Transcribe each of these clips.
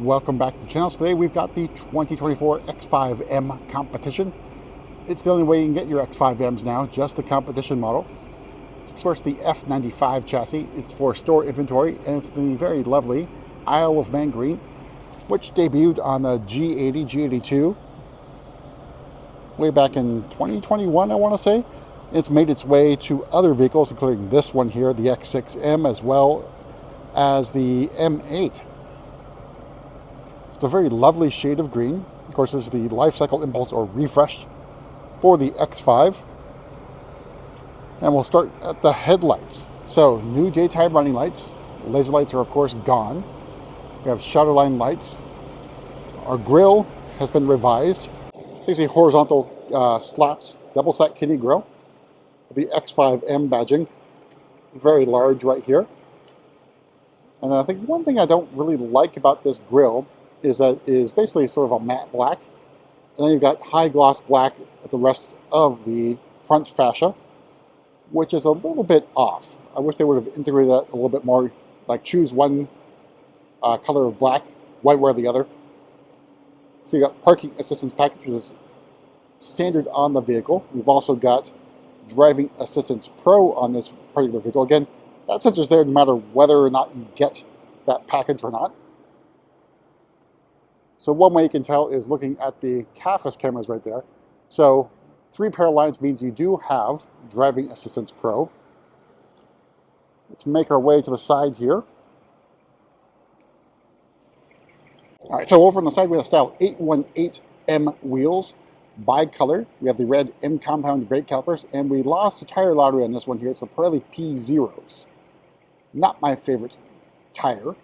welcome back to the channel. So today we've got the 2024 X5M competition. It's the only way you can get your X5Ms now, just the competition model. It's of course the F95 chassis. It's for store inventory, and it's the very lovely Isle of Man green, which debuted on the G80, G82 way back in 2021, I want to say. It's made its way to other vehicles, including this one here, the X6M, as well as the M8. It's a very lovely shade of green. Of course, this is the Life Cycle Impulse or Refresh for the X5. And we'll start at the headlights. So, new daytime running lights. Laser lights are, of course, gone. We have shadowline lights. Our grille has been revised. So you see horizontal slats, double stack kidney grille. The X5M badging, very large right here. And I think one thing I don't really like about this grille is that it is basically sort of a matte black. And then you've got high gloss black at the rest of the front fascia, which is a little bit off. I wish they would have integrated that a little bit more, like choose one color of black, white wear the other. So you got parking assistance package, which is standard on the vehicle. We've also got driving assistance pro on this particular vehicle. Again, that sensor's there no matter whether or not you get that package or not. So one way you can tell is looking at the CAFAS cameras right there. So 3 pair of lines means you do have driving assistance pro. Let's make our way to the side here. All right, so over on the side we have style 818M wheels, bi-color. We have the red M compound brake calipers, and we lost the tire lottery on this one here. It's the Pirelli P0s. Not my favorite tire.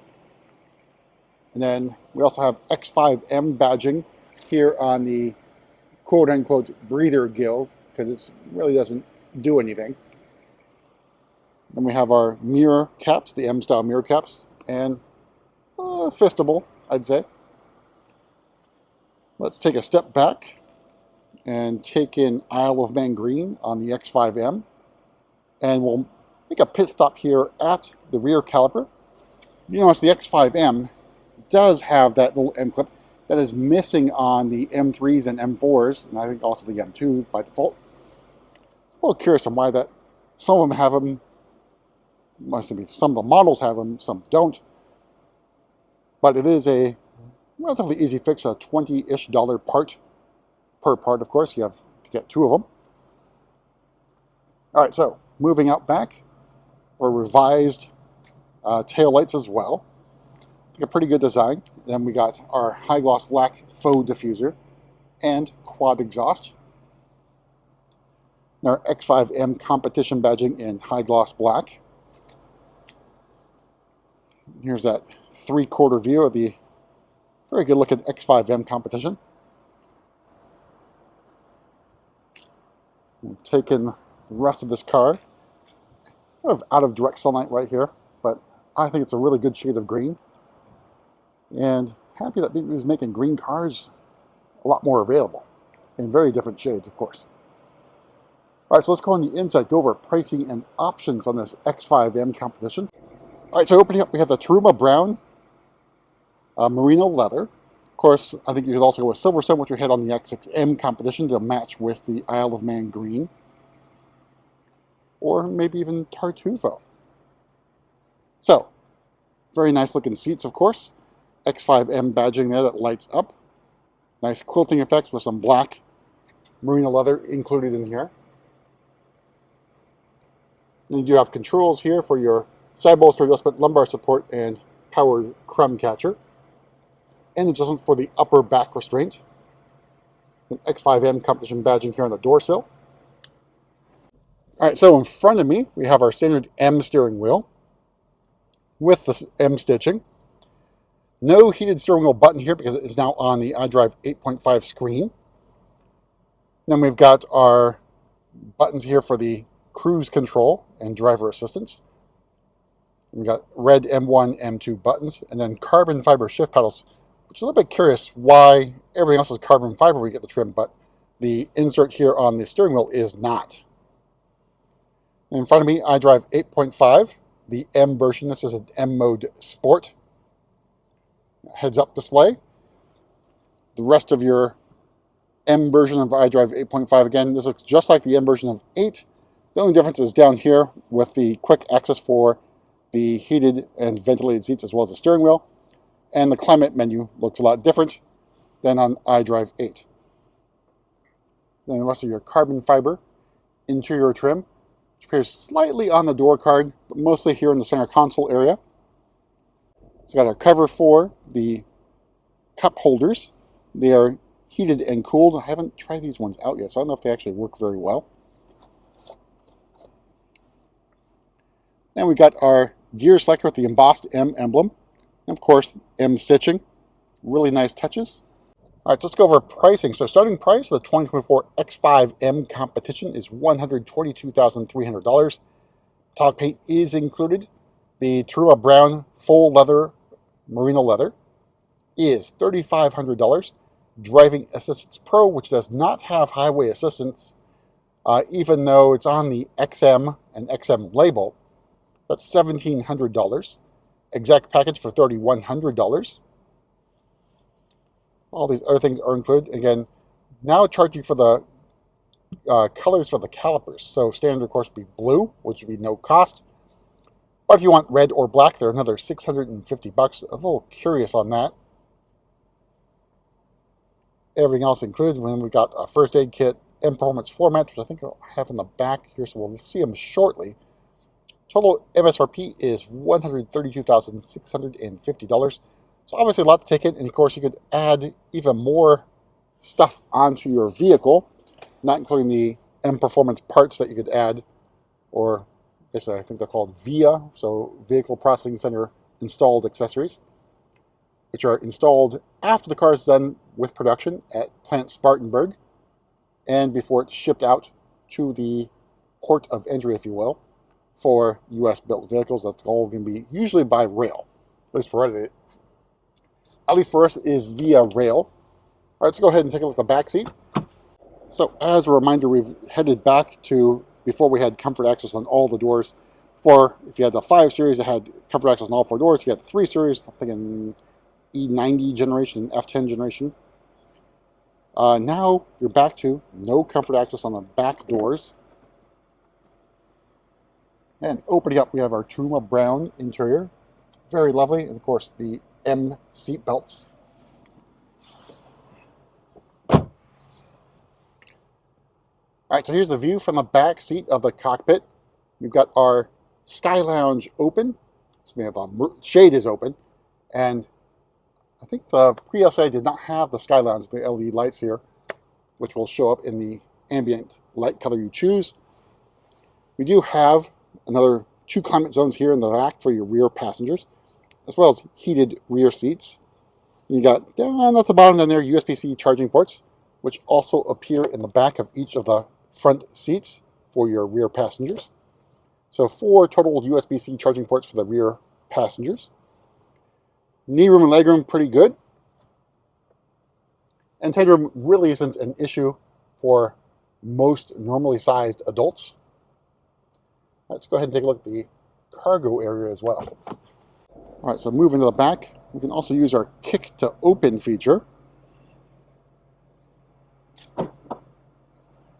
And then we also have X5M badging here on the quote-unquote breather gill, because it really doesn't do anything. Then we have our mirror caps, the M-style mirror caps, and fistable, I'd say. Let's take a step back and take in Isle of Man green on the X5M. And we'll make a pit stop here at the rear caliper. You notice the X5M does have that little M clip that is missing on the M3s and M4s, and I think also the M2 by default. It's a little curious on why that. Some of them have them. Must be some of the models have them, some don't. But it is a relatively easy fix, a $20-ish part per part, of course. You have to get 2 of them. All right, so moving out back, or revised tail lights as well. A pretty good design. Then we got our high gloss black faux diffuser and quad exhaust. And our X5M competition badging in high gloss black. Here's that 3/4 view of the very good looking X5M competition. We'll take in the rest of this car. Sort of out of direct sunlight right here, but I think it's a really good shade of green. And happy that Bentley is making green cars a lot more available in very different shades, of course. All right, so let's go on the inside, go over pricing and options on this X5M competition. All right, so opening up, we have the Taruma Brown merino leather. Of course, I think you could also go with Silverstone, which we had on the X6M competition to match with the Isle of Man green. Or maybe even Tartufo. So, very nice looking seats, of course. X5M badging there that lights up. Nice quilting effects with some black merino leather included in here. And you do have controls here for your side bolster adjustment, lumbar support, and powered crumb catcher. And adjustment for the upper back restraint. An X5M competition badging here on the door sill. All right, so in front of me, we have our standard M steering wheel with the M stitching. No heated steering wheel button here because it is now on the iDrive 8.5 screen. Then we've got our buttons here for the cruise control and driver assistance. We've got red M1, M2 buttons, and then carbon fiber shift pedals, which is a little bit curious why everything else is carbon fiber when you get the trim, but the insert here on the steering wheel is not. And in front of me, iDrive 8.5, the M version. This is an M mode Sport. Heads-up display. The rest of your M version of iDrive 8.5, again, this looks just like the M version of 8. The only difference is down here with the quick access for the heated and ventilated seats as well as the steering wheel. And the climate menu looks a lot different than on iDrive 8. Then the rest of your carbon fiber interior trim, which appears slightly on the door card, but mostly here in the center console area. It's got a cover for the cup holders. They are heated and cooled. I haven't tried these ones out yet, so I don't know if they actually work very well. Then we got our gear selector with the embossed M emblem. And of course, M stitching. Really nice touches. All right, let's go over pricing. So starting price of the 2024 X5M competition is $122,300. Top paint is included. The Taruma Brown full leather, merino leather, is $3,500. Driving Assistance Pro, which does not have highway assistance, even though it's on the XM and XM label, that's $1,700. Exec package for $3,100. All these other things are included. Again, now charging for the colors for the calipers. So standard, of course, would be blue, which would be no cost. But if you want red or black, they're another $650. A little curious on that. Everything else included. When we got a first aid kit, M Performance floor mats, which I think I'll have in the back here, so we'll see them shortly. Total MSRP is $132,650. So obviously a lot to take in, and of course you could add even more stuff onto your vehicle, not including the M Performance parts that you could add, or basically I think they're called VIA, so Vehicle Processing Center installed accessories, which are installed after the car is done with production at Plant Spartanburg and before it's shipped out to the port of entry, if you will, for U.S. built vehicles. That's all going to be usually by rail, at least for us is via rail. All right, let's go ahead and take a look at the back seat. So as a reminder, we've headed back to before we had comfort access on all the doors. Before, if you had the 5 Series, it had comfort access on all 4 doors. If you had the 3 Series, I'm thinking E90 generation, F10 generation. Now you're back to no comfort access on the back doors. And opening up, we have our Taruma Brown interior. Very lovely. And of course, the M seat belts. All right, so here's the view from the back seat of the cockpit. We've got our Sky Lounge open. So we have the shade is open. And I think the pre-LCI did not have the Sky Lounge, the LED lights here, which will show up in the ambient light color you choose. We do have another 2 climate zones here in the back for your rear passengers, as well as heated rear seats. You got down at the bottom down there USB-C charging ports, which also appear in the back of each of the front seats for your rear passengers. So 4 total USB-C charging ports for the rear passengers. Knee room and leg room, pretty good. And headroom really isn't an issue for most normally sized adults. Let's go ahead and take a look at the cargo area as well. All right, so moving to the back, we can also use our kick to open feature.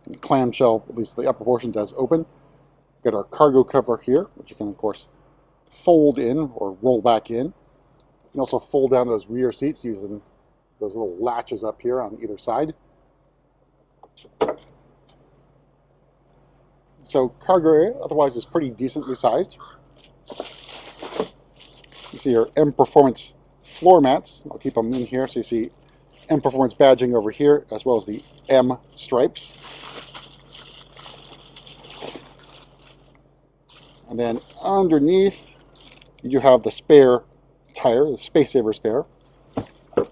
The clamshell, at least the upper portion, does open. Got our cargo cover here, which you can, of course, fold in or roll back in. You can also fold down those rear seats using those little latches up here on either side. So cargo area otherwise is pretty decently sized. You see your M Performance floor mats. I'll keep them in here so you see M Performance badging over here as well as the M stripes. And then underneath you do have the spare tire, the Space Saver spare. All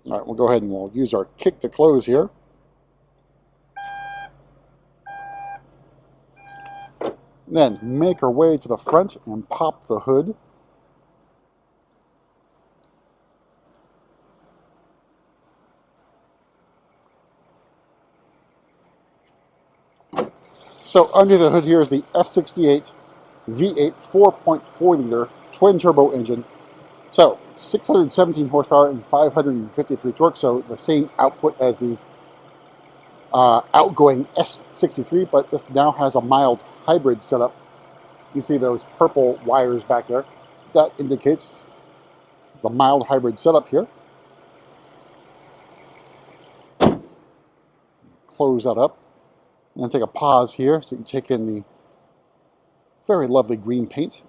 right, we'll go ahead and we'll use our kick to close here. Then make our way to the front and pop the hood. So under the hood here is the S68 V8 4.4 liter twin turbo engine. So 617 horsepower and 553 torque, so the same output as the outgoing S63, but this now has a mild hybrid setup. You see those purple wires back there. That indicates the mild hybrid setup here. Close that up and then take a pause here so you can take in the very lovely green paint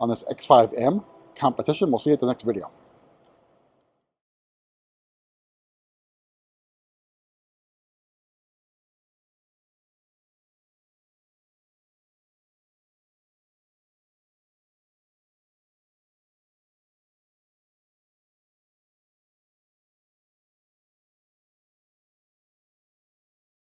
on this X5M competition. We'll see you at the next video.